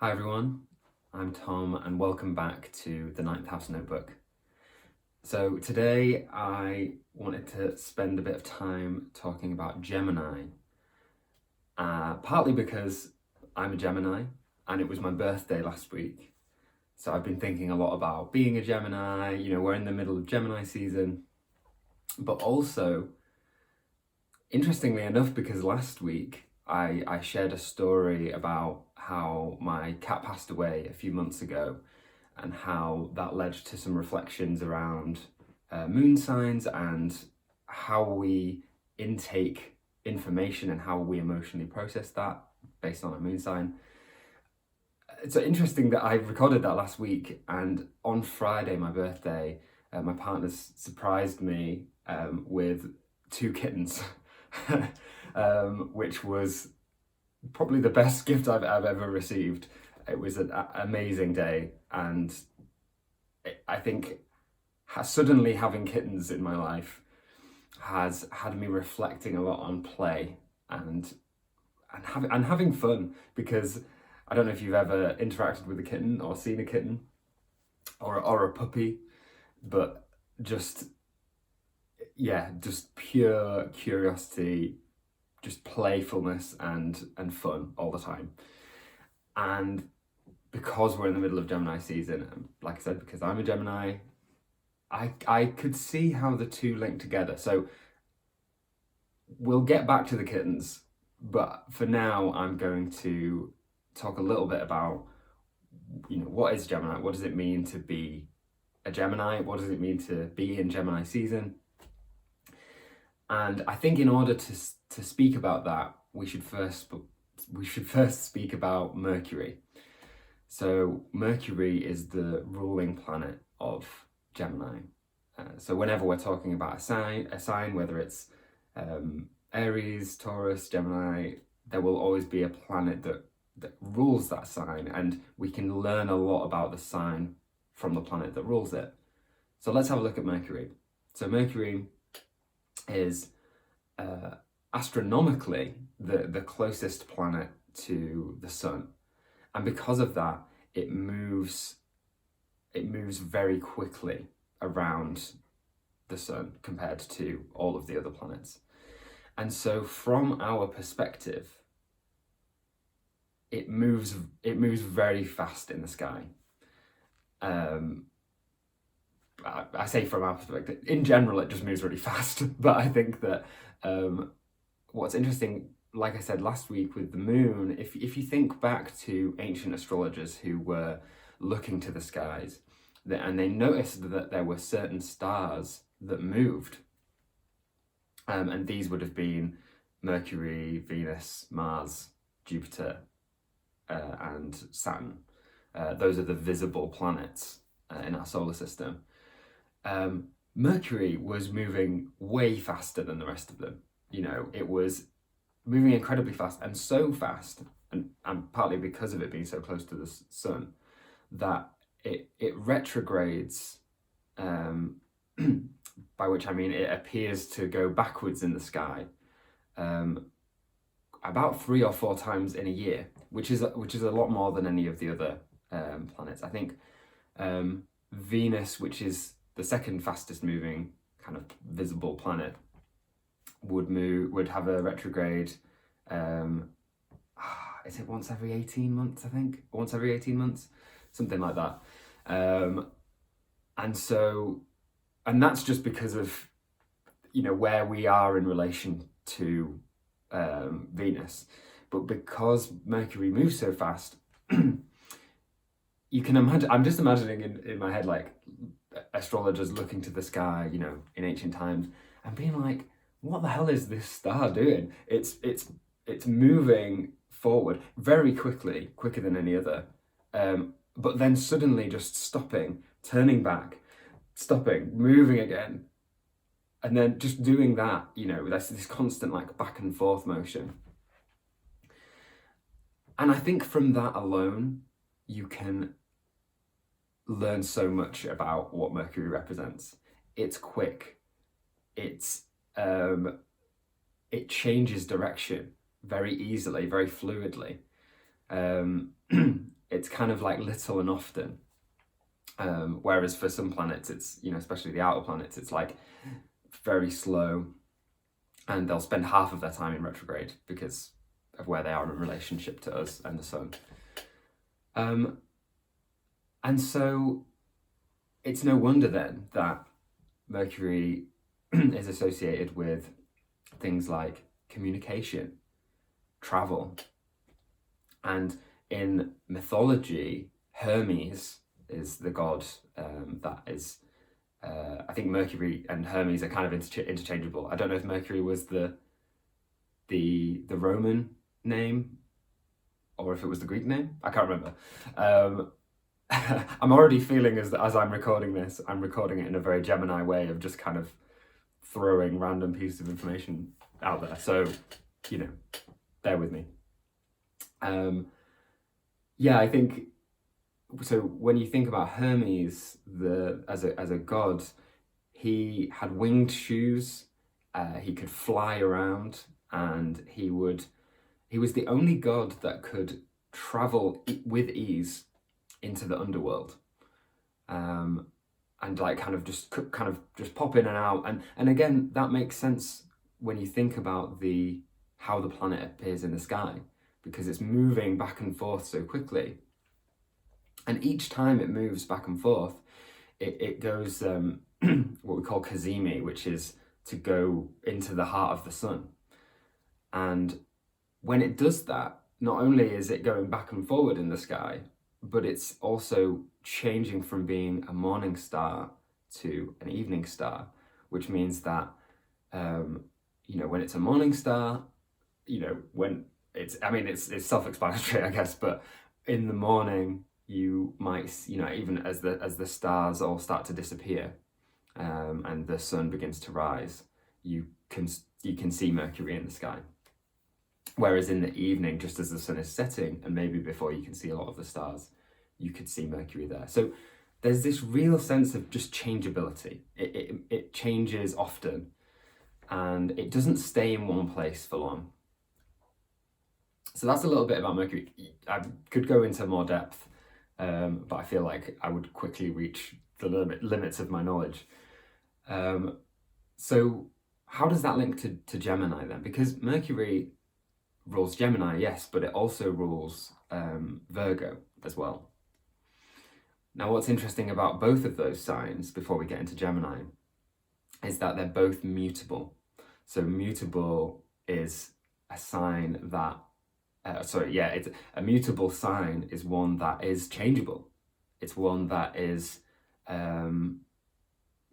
Hi everyone, I'm Tom and welcome back to the Ninth House Notebook. So today I wanted to spend a bit of time talking about Gemini, partly because I'm a Gemini and it was my birthday last week. So I've been thinking a lot about being a Gemini, we're in the middle of Gemini season, but also, interestingly enough, because last week I shared a story about how my cat passed away a few months ago and how that led to some reflections around moon signs and how we intake information and how we emotionally process that based on a moon sign. It's interesting that I recorded that last week, and on Friday, my birthday, my partner's surprised me with two kittens, which was probably the best gift I've ever received. It was an amazing day, and I think suddenly having kittens in my life has had me reflecting a lot on play and having fun, because I don't know if you've ever interacted with a kitten or seen a kitten or a puppy, but just pure curiosity, just playfulness and fun all the time. And because we're in the middle of Gemini season, and like I said, because I'm a Gemini, I could see how the two link together. So we'll get back to the kittens, but for now I'm going to talk a little bit about, what is Gemini? What does it mean to be a Gemini? What does it mean to be in Gemini season? And I think in order to speak about that, we should first speak about Mercury. So Mercury is the ruling planet of Gemini. So whenever we're talking about a sign, whether it's Aries, Taurus, Gemini, there will always be a planet that rules that sign, and we can learn a lot about the sign from the planet that rules it. So let's have a look at Mercury. So Mercury is astronomically the closest planet to the sun, and because of that, it moves very quickly around the sun compared to all of the other planets. And so from our perspective, it moves very fast in the sky. I say from our perspective, in general it just moves really fast, but I think that what's interesting, like I said last week with the moon, if you think back to ancient astrologers who were looking to the skies, and they noticed that there were certain stars that moved, and these would have been Mercury, Venus, Mars, Jupiter, and Saturn. Those are the visible planets in our solar system. Mercury was moving way faster than the rest of them. It was moving incredibly fast, and so fast, and partly because of it being so close to the sun, that it retrogrades, by which I mean it appears to go backwards in the sky about 3 or 4 times in a year, which is a lot more than any of the other planets. I think Venus, which is the second fastest moving kind of visible planet, would have a retrograde. Is it once every 18 months? I think once every 18 months, something like that. And that's just because of where we are in relation to Venus. But because Mercury moves so fast, you can imagine. I'm just imagining in my head, like, astrologers looking to the sky, in ancient times, and being like, what the hell is this star doing? It's moving forward very quickly, quicker than any other, but then suddenly just stopping, turning back, stopping, moving again, and then just doing that. That's this constant, like, back and forth motion. And I think from that alone, you can learn so much about what Mercury represents. It's quick. It changes direction very easily, very fluidly. it's kind of like little and often. Whereas for some planets, it's, especially the outer planets, it's like very slow, and they'll spend half of their time in retrograde because of where they are in relationship to us and the sun. And so it's no wonder then that Mercury is associated with things like communication, travel, and in mythology, Hermes is the god that is. I think Mercury and Hermes are kind of interchangeable. I don't know if Mercury was the Roman name or if it was the Greek name. I can't remember. I'm already feeling as I'm recording this, I'm recording it in a very Gemini way of just kind of throwing random pieces of information out there. So, bear with me. Yeah, I think so. When you think about Hermes, as a god, he had winged shoes. He could fly around, and he was the only god that could travel with ease into the underworld, and like kind of just pop in and out. And again, that makes sense when you think about how the planet appears in the sky, because it's moving back and forth so quickly. And each time it moves back and forth, it goes what we call cazimi, which is to go into the heart of the sun. And when it does that, not only is it going back and forward in the sky, but it's also changing from being a morning star to an evening star, which means that, when it's a morning star, when it's self-explanatory, I guess, but in the morning, you might, even as the stars all start to disappear, and the sun begins to rise, you can see Mercury in the sky. Whereas in the evening, just as the sun is setting, and maybe before you can see a lot of the stars, you could see Mercury there. So there's this real sense of just changeability. It changes often, and it doesn't stay in one place for long. So that's a little bit about Mercury. I could go into more depth, but I feel like I would quickly reach the limits of my knowledge. So how does that link to Gemini then? Because Mercury rules Gemini, yes, but it also rules Virgo as well. Now, what's interesting about both of those signs, before we get into Gemini, is that they're both mutable. So mutable is a sign that, it's a mutable sign is one that is changeable. It's one that is,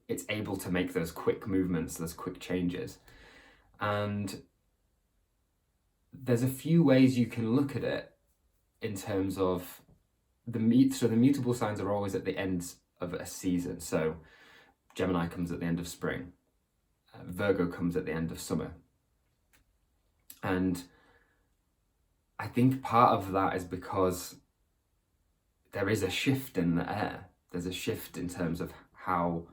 it's able to make those quick movements, those quick changes. And there's a few ways you can look at it in terms of the mutable signs are always at the end of a season. So Gemini comes at the end of spring, Virgo comes at the end of summer. And I think part of that is because there is a shift in the air. There's a shift in terms of how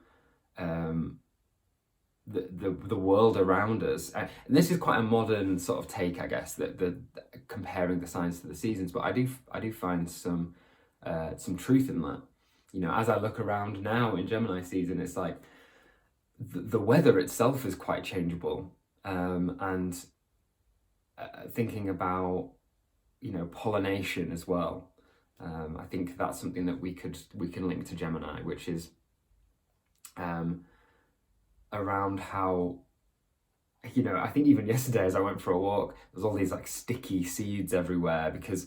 the world around us, and this is quite a modern sort of take, I guess, that the comparing the signs to the seasons. But I do find some truth in that. As I look around now in Gemini season, it's like the weather itself is quite changeable, and thinking about pollination as well. I think that's something that we can link to Gemini, which is around how, I think even yesterday as I went for a walk, there's all these like sticky seeds everywhere because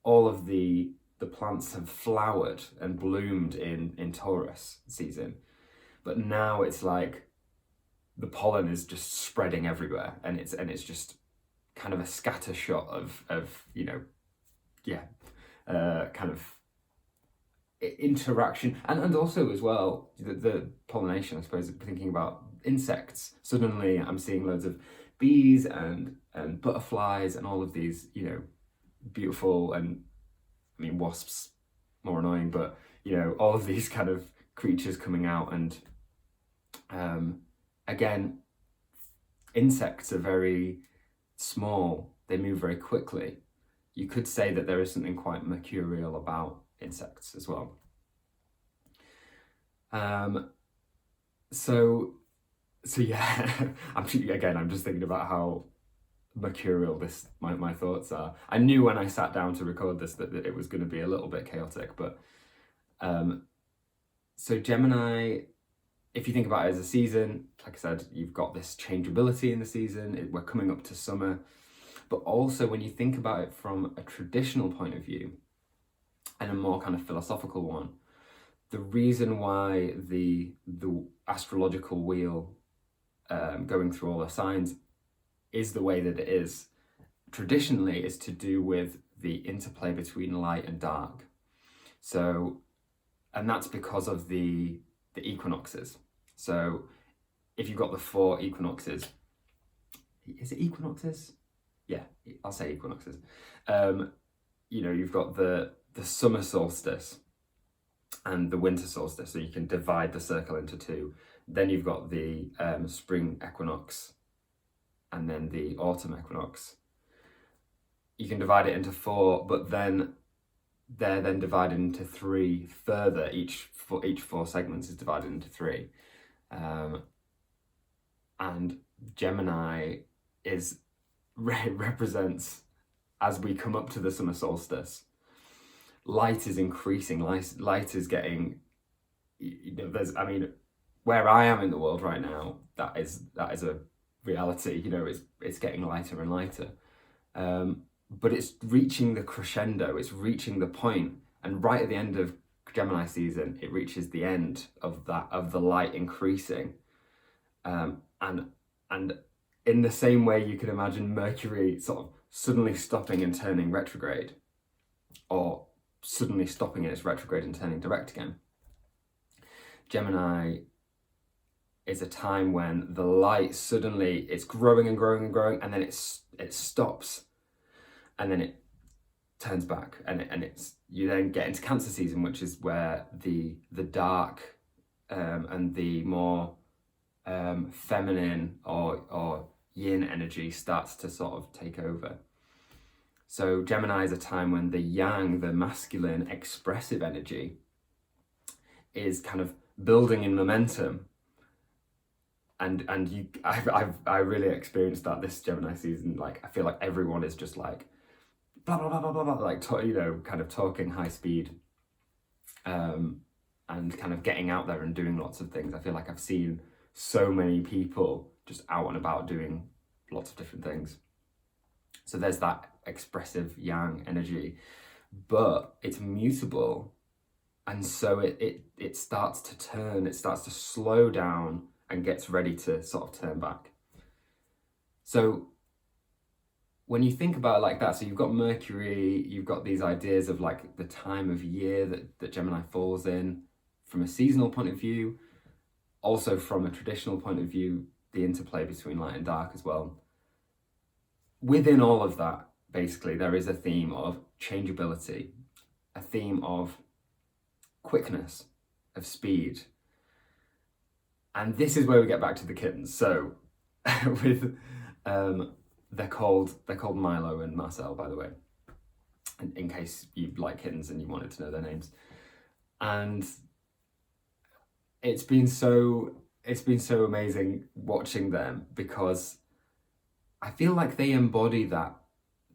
all of the plants have flowered and bloomed in Taurus season. But now it's like the pollen is just spreading everywhere, and it's just kind of a scatter shot of kind of interaction, and also as well the pollination, I suppose. Thinking about insects, suddenly I'm seeing loads of bees and butterflies and all of these beautiful, and I mean wasps more annoying, but all of these kind of creatures coming out. And again, insects are very small, they move very quickly, you could say that there is something quite mercurial about insects as well. So yeah, I'm just thinking about how mercurial my thoughts are. I knew when I sat down to record this that it was going to be a little bit chaotic, but so Gemini, if you think about it as a season, like I said, you've got this changeability in the season. We're coming up to summer, but also when you think about it from a traditional point of view and a more kind of philosophical one, the reason why the astrological wheel going through all the signs is the way that it is traditionally is to do with the interplay between light and dark. So, and that's because of the equinoxes. So if you've got the 4 equinoxes, is it equinoxes? Yeah, I'll say equinoxes. You've got the summer solstice and the winter solstice, so you can divide the circle into 2. Then you've got the spring equinox and then the autumn equinox. You can divide it into 4, but then they're then divided into 3 further. Each 4 segments is divided into 3. And Gemini represents, as we come up to the summer solstice, light is increasing. Light is getting, where I am in the world right now, that is a reality. It's getting lighter and lighter. But it's reaching the crescendo, it's reaching the point, and right at the end of Gemini season, it reaches the end of the light increasing. And in the same way you can imagine Mercury sort of suddenly stopping and turning retrograde, or suddenly stopping in its retrograde and turning direct again. Gemini is a time when the light suddenly, it's growing and growing and growing, and then it stops, and then it turns back, and you then get into Cancer season, which is where the dark and the more feminine or yin energy starts to sort of take over. So Gemini is a time when the yang, the masculine expressive energy, is kind of building in momentum. And I really experienced that this Gemini season. Like, I feel like everyone is just like blah blah blah blah blah, like kind of talking high speed, and kind of getting out there and doing lots of things. I feel like I've seen so many people just out and about doing lots of different things. So there's that expressive yang energy, but it's mutable, and so it starts to turn. It starts to slow down and gets ready to sort of turn back. So when you think about it like that, so you've got Mercury, you've got these ideas of like the time of year that Gemini falls in from a seasonal point of view, also from a traditional point of view, the interplay between light and dark as well. Within all of that, basically, there is a theme of changeability, a theme of quickness, of speed. And this is where we get back to the kittens. So with they're called Milo and Marcel, by the way, in case you like kittens and you wanted to know their names. And it's been so amazing watching them, because I feel like they embody that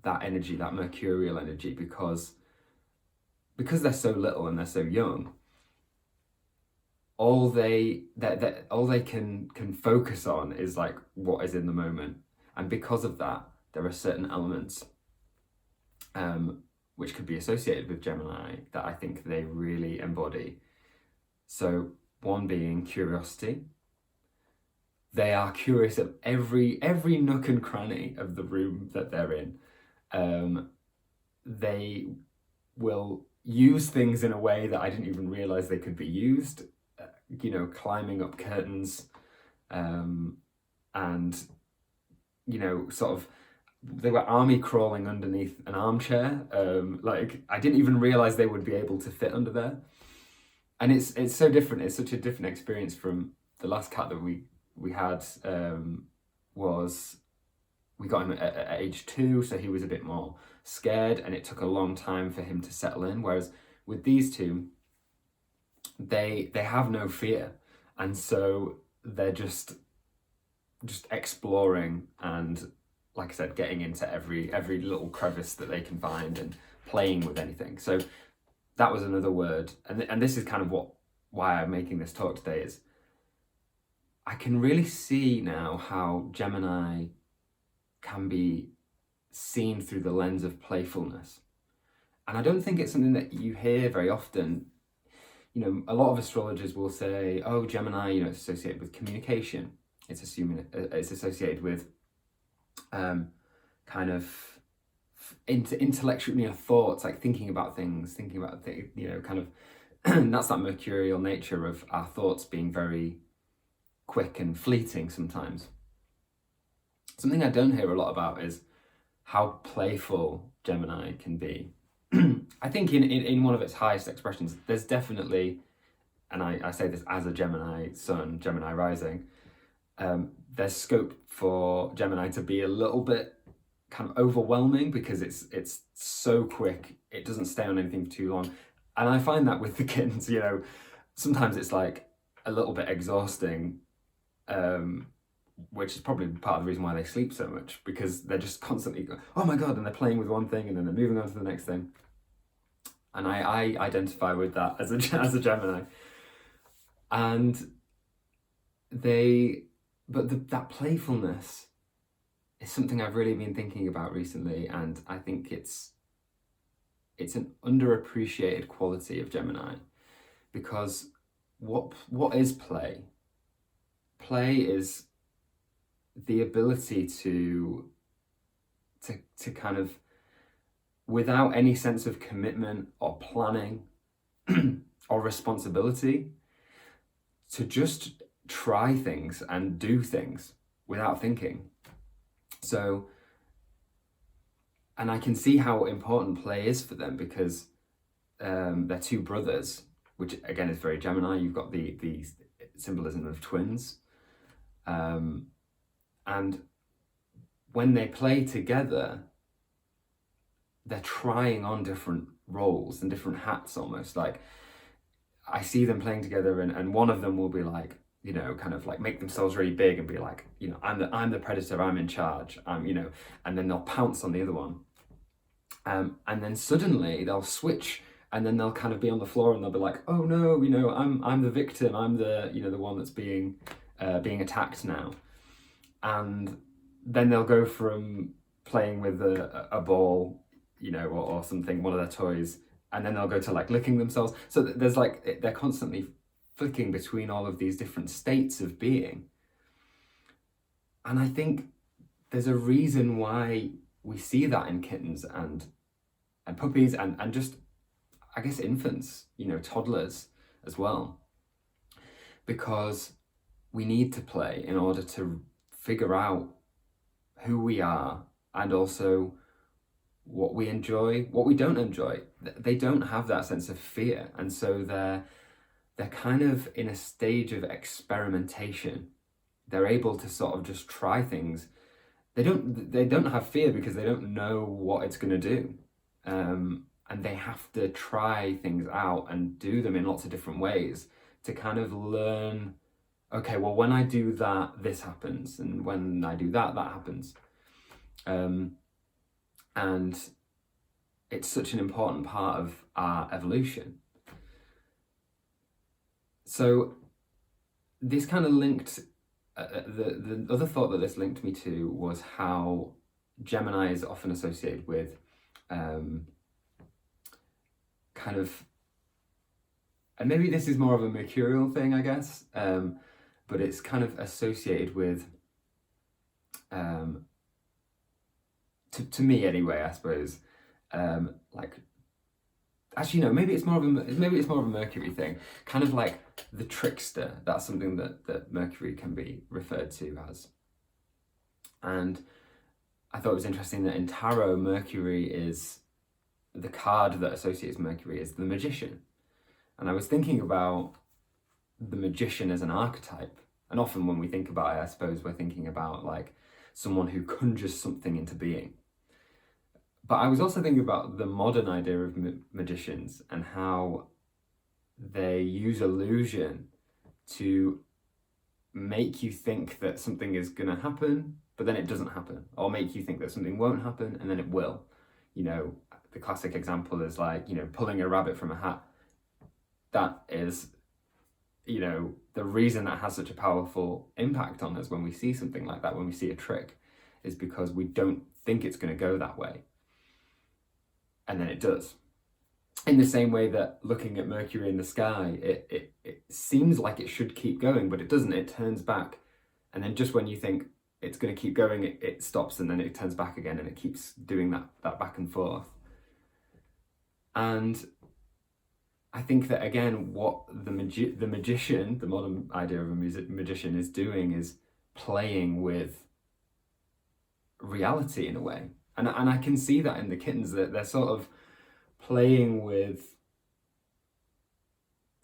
energy, that mercurial energy, because they're so little and they're so young. All they can focus on is like what is in the moment, and because of that, there are certain elements which could be associated with Gemini that I think they really embody. So one being curiosity. They are curious of every nook and cranny of the room that they're in. They will use things in a way that I didn't even realize they could be used. Climbing up curtains, and sort of, they were army crawling underneath an armchair. Like, I didn't even realize they would be able to fit under there. And it's so different. It's such a different experience from the last cat that we had. We got him at age 2, so he was a bit more scared, and it took a long time for him to settle in. Whereas with these two, they have no fear, and so they're just exploring and, like I said, getting into every little crevice that they can find and playing with anything. So that was another word, and this is kind of why I'm making this talk today, is I can really see now how Gemini can be seen through the lens of playfulness. And I don't think it's something that you hear very often. You know, a lot of astrologers will say, oh, Gemini, you know, it's associated with communication. It's associated with kind of intellectual, you know, thoughts, like thinking about things, you know, kind of, that's that mercurial nature of our thoughts being very quick and fleeting sometimes. Something I don't hear a lot about is how playful Gemini can be. I think in one of its highest expressions, there's definitely, and I say this as a Gemini sun, Gemini rising, there's scope for Gemini to be a little bit kind of overwhelming because it's so quick, it doesn't stay on anything for too long. And I find that with the kittens, you know, sometimes it's like a little bit exhausting, which is probably part of the reason why they sleep so much, because they're just constantly going, oh my God, and they're playing with one thing and then they're moving on to the next thing. And I identify with that as a Gemini. And that playfulness is something I've really been thinking about recently, and I think it's an underappreciated quality of Gemini, because what is play? Play is the ability to kind of, without any sense of commitment or planning or responsibility, to just try things and do things without thinking. So, and I can see how important play is for them, because they're two brothers, which again is very Gemini. You've got the symbolism of twins. And when they play together, they're trying on different roles and different hats almost. Like, I see them playing together, and one of them will be like, you know, kind of like make themselves really big and be like, you know, I'm the predator, I'm in charge, you know, and then they'll pounce on the other one. And then suddenly they'll switch, and then they'll kind of be on the floor and they'll be like, oh no, you know, I'm the victim, I'm the, you know, the one that's being attacked now. And then they'll go from playing with a ball, you know, or something, one of their toys, and then they'll go to like licking themselves. So there's like, they're constantly flicking between all of these different states of being. And I think there's a reason why we see that in kittens and puppies and just, I guess, infants, you know, toddlers as well. Because we need to play in order to figure out who we are, and also what we enjoy, what we don't enjoy. They don't have that sense of fear, and so they're kind of in a stage of experimentation. They're able to sort of just try things. They don't have fear because they don't know what it's going to do, and they have to try things out and do them in lots of different ways to kind of learn, okay, well, when I do that, this happens, and when I do that, that happens. And it's such an important part of our evolution. So this kind of linked, the other thought that this linked me to was how Gemini is often associated with kind of, and maybe this is more of a mercurial thing, I guess, but it's kind of associated with, to me anyway, I suppose, like, actually no, maybe it's more of a Mercury thing, kind of like the trickster. That's something that Mercury can be referred to as. And I thought it was interesting that in tarot, Mercury is, the card that associates Mercury is the magician. And I was thinking about the magician as an archetype. And often when we think about it, I suppose we're thinking about like someone who conjures something into being. But I was also thinking about the modern idea of magicians and how they use illusion to make you think that something is going to happen, but then it doesn't happen, or make you think that something won't happen and then it will. You know, the classic example is like, you know, pulling a rabbit from a hat. That is, you know, the reason that has such a powerful impact on us when we see something like that, when we see a trick, is because we don't think it's going to go that way. And then it does. In the same way that looking at Mercury in the sky, it seems like it should keep going, but it doesn't. It turns back. And then just when you think it's going to keep going, it stops, and then it turns back again, and it keeps doing that back and forth. And I think that, again, what the magician, the modern idea of a magician, is doing is playing with reality in a way. And I can see that in the kittens, that they're sort of playing with,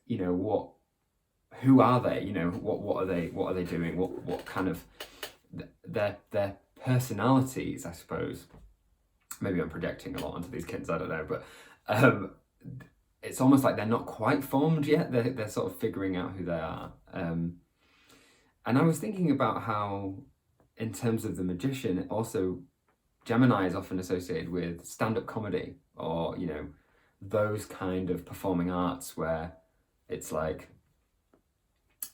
you know, who are they? You know, what are they doing? What kind of their personalities, I suppose. Maybe I'm projecting a lot onto these kittens, I don't know, but it's almost like they're not quite formed yet. They're sort of figuring out who they are. And I was thinking about how, in terms of the magician, it also, Gemini is often associated with stand-up comedy, or, you know, those kind of performing arts where it's like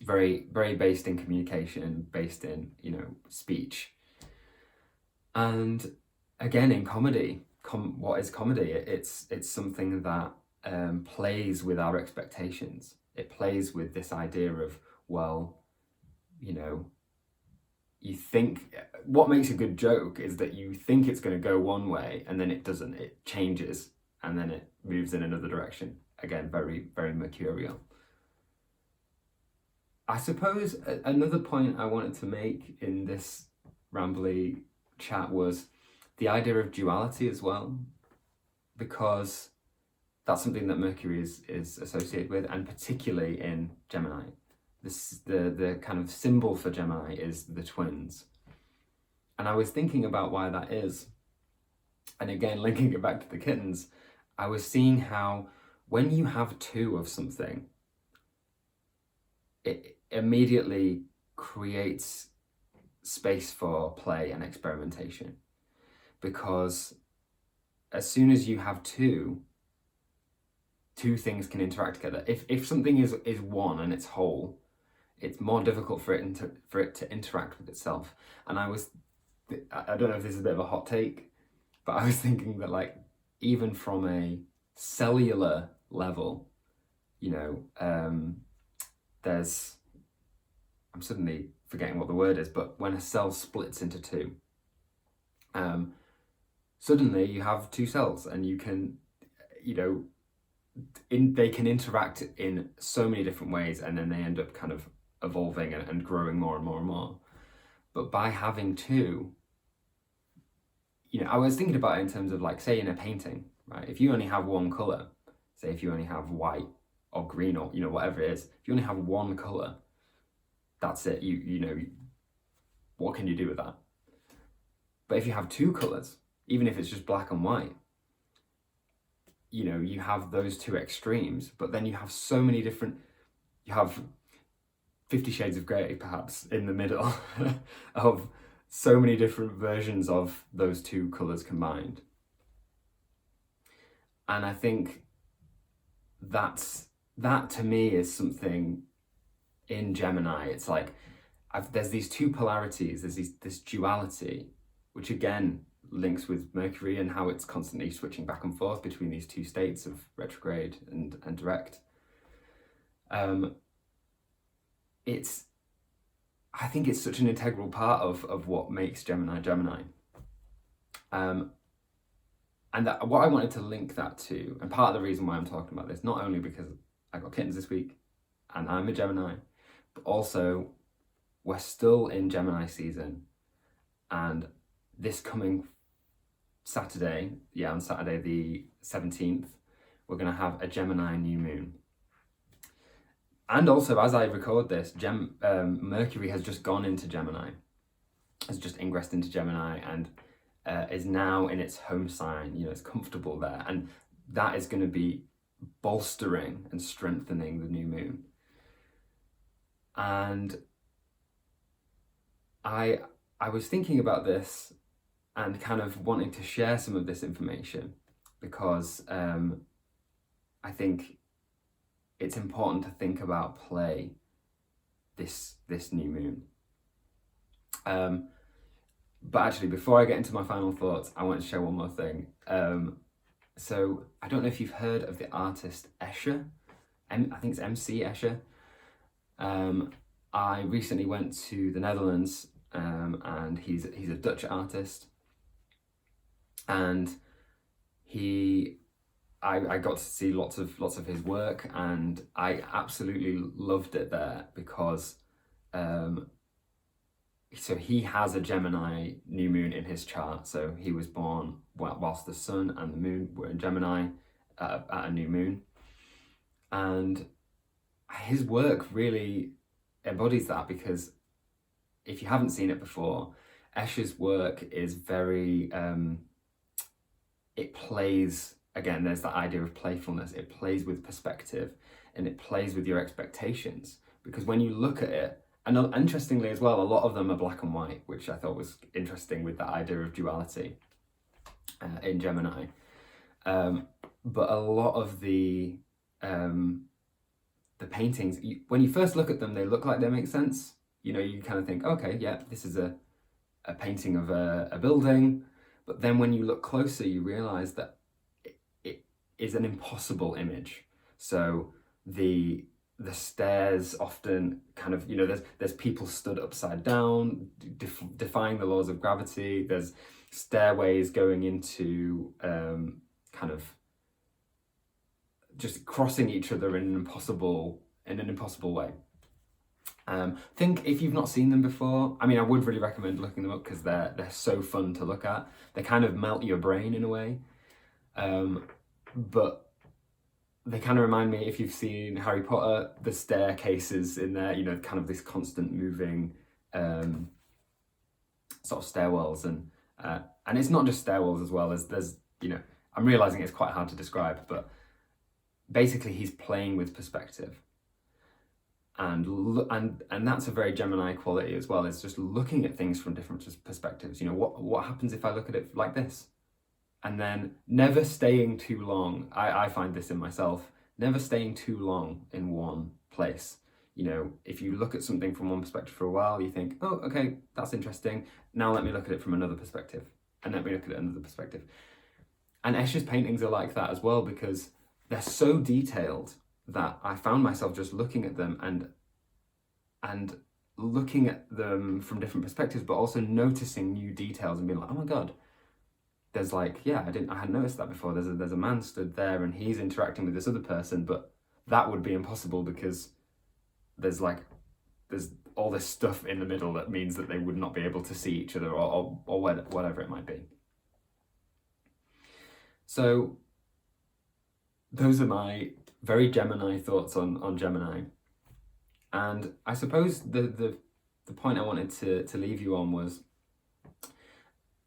very, very based in communication, based in, you know, speech. And again, in comedy, what is comedy? It's something that plays with our expectations. It plays with this idea of, well, you know, you think, what makes a good joke is that you think it's going to go one way and then it doesn't. It changes and then it moves in another direction. Again, very, very mercurial. I suppose another point I wanted to make in this rambly chat was the idea of duality as well, because that's something that Mercury is associated with, and particularly in Gemini. The kind of symbol for Gemini is the twins. And I was thinking about why that is. And again, linking it back to the kittens, I was seeing how when you have two of something, it immediately creates space for play and experimentation. Because as soon as you have two things can interact together. If something is one and it's whole, it's more difficult for it to interact with itself. And I don't know if this is a bit of a hot take, but I was thinking that, like, even from a cellular level, you know, I'm suddenly forgetting what the word is, but when a cell splits into two, suddenly you have two cells, and you can, you know, they can interact in so many different ways, and then they end up kind of evolving and growing more and more and more. But by having two, you know, I was thinking about it in terms of, like, say in a painting, right? If you only have one color, say if you only have white or green, or, you know, whatever it is, if you only have one color, that's it. You know, what can you do with that? But if you have two colors, even if it's just black and white, you know, you have those two extremes, but then you have so many different, you have 50 Shades of Grey, perhaps, in the middle of so many different versions of those two colours combined. And I think that to me is something in Gemini. It's like, there's these two polarities, there's this duality, which again links with Mercury and how it's constantly switching back and forth between these two states of retrograde and direct. I think it's such an integral part of what makes Gemini Gemini. And that, what I wanted to link that to, and part of the reason why I'm talking about this, not only because I got kittens this week and I'm a Gemini, but also we're still in Gemini season, and this coming Saturday, on Saturday the 17th, we're going to have a Gemini new moon. And also, as I record this, Mercury has just gone into Gemini, has just ingressed into Gemini, and is now in its home sign. It's comfortable there, and that is going to be bolstering and strengthening the new moon. And I was thinking about this and kind of wanting to share some of this information because I think it's important to think about play this new moon. But actually, before I get into my final thoughts, I want to share one more thing. So I don't know if you've heard of the artist Escher. I think it's MC Escher. I recently went to the Netherlands, and he's a Dutch artist, and I got to see lots of his work, and I absolutely loved it there because so he has a Gemini new moon in his chart. So he was born whilst the sun and the moon were in Gemini at a new moon, and his work really embodies that, because if you haven't seen it before, Escher's work is very it plays, again, there's that idea of playfulness. It plays with perspective, and it plays with your expectations, because when you look at it, and interestingly as well, a lot of them are black and white, which I thought was interesting with that idea of duality in Gemini. But a lot of the paintings, when you first look at them, they look like they make sense. You kind of think, okay, yeah, this is a painting of a building. But then when you look closer, you realize that it is an impossible image. So the stairs often kind of, there's people stood upside down, defying the laws of gravity. There's stairways going into kind of just crossing each other in an impossible way. Think if you've not seen them before, I would really recommend looking them up, because they're so fun to look at. They kind of melt your brain in a way, but they kind of remind me, if you've seen Harry Potter, the staircases in there, kind of this constant moving sort of stairwells, and it's not just stairwells as well, as there's, I'm realizing it's quite hard to describe, but basically he's playing with perspective. And that's a very Gemini quality as well. It's just looking at things from different perspectives. What happens if I look at it like this? And then never staying too long. I find this in myself. Never staying too long in one place. If you look at something from one perspective for a while, you think, oh, okay, that's interesting. Now let me look at it from another perspective. And let me look at it another perspective. And Escher's paintings are like that as well, because they're so detailed that I found myself just looking at them and looking at them from different perspectives, but also noticing new details and being like, oh my God, there's I hadn't noticed that before. There's a man stood there and he's interacting with this other person, but that would be impossible because there's all this stuff in the middle that means that they would not be able to see each other or whatever it might be. So those are my very Gemini thoughts on Gemini. And I suppose the point I wanted to leave you on was,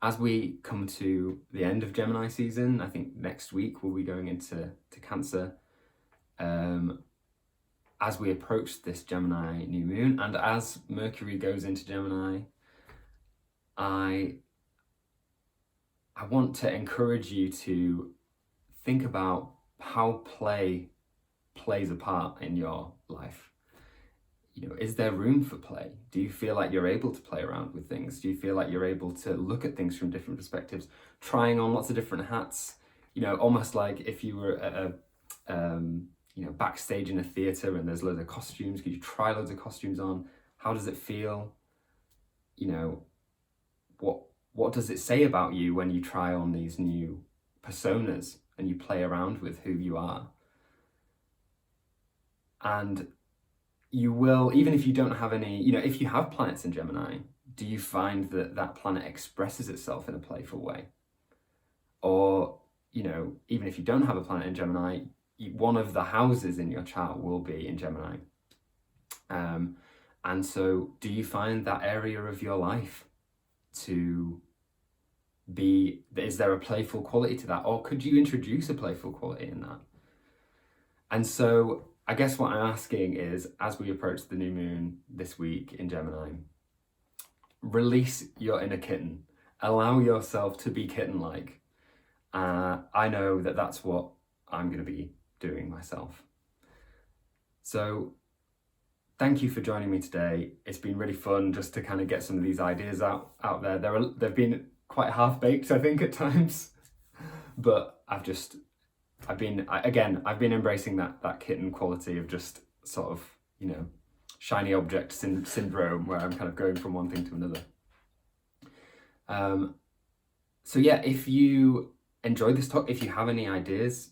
as we come to the end of Gemini season, I think next week we'll be going into Cancer. As we approach this Gemini new moon, and as Mercury goes into Gemini, I want to encourage you to think about how play plays a part in your life. Is there room for play? Do you feel like you're able to play around with things? Do you feel like you're able to look at things from different perspectives, trying on lots of different hats? Almost like if you were at a backstage in a theatre and there's loads of costumes, could you try loads of costumes on? How does it feel? What does it say about you when you try on these new personas and you play around with who you are? And you will, even if you don't have any, if you have planets in Gemini, do you find that planet expresses itself in a playful way? Or, even if you don't have a planet in Gemini, one of the houses in your chart will be in Gemini. And so do you find that area of your life to is there a playful quality to that, or could you introduce a playful quality in that? And so I guess what I'm asking is, as we approach the new moon this week in Gemini, release your inner kitten. Allow yourself to be kitten-like. I know that that's what I'm going to be doing myself. So thank you for joining me today. It's been really fun just to kind of get some of these ideas out there. They've been quite half-baked, I think, at times, but I've been embracing that kitten quality of just sort of, shiny object syndrome, where I'm kind of going from one thing to another. So yeah, if you enjoyed this talk, if you have any ideas,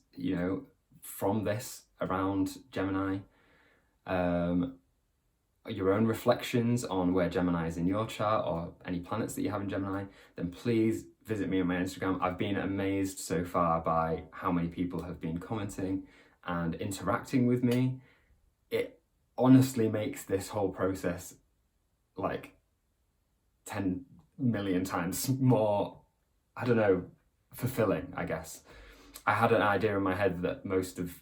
from this around Gemini, your own reflections on where Gemini is in your chart, or any planets that you have in Gemini, then please visit me on my Instagram. I've been amazed so far by how many people have been commenting and interacting with me. It honestly makes this whole process like 10 million times more, fulfilling, I guess. I had an idea in my head that most of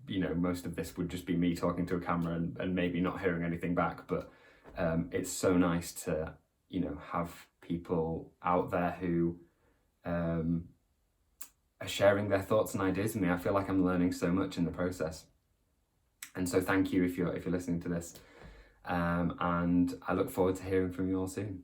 this would just be me talking to a camera and maybe not hearing anything back, but it's so nice to, have people out there who are sharing their thoughts and ideas with me. I feel like I'm learning so much in the process. And so thank you if you're listening to this. And I look forward to hearing from you all soon.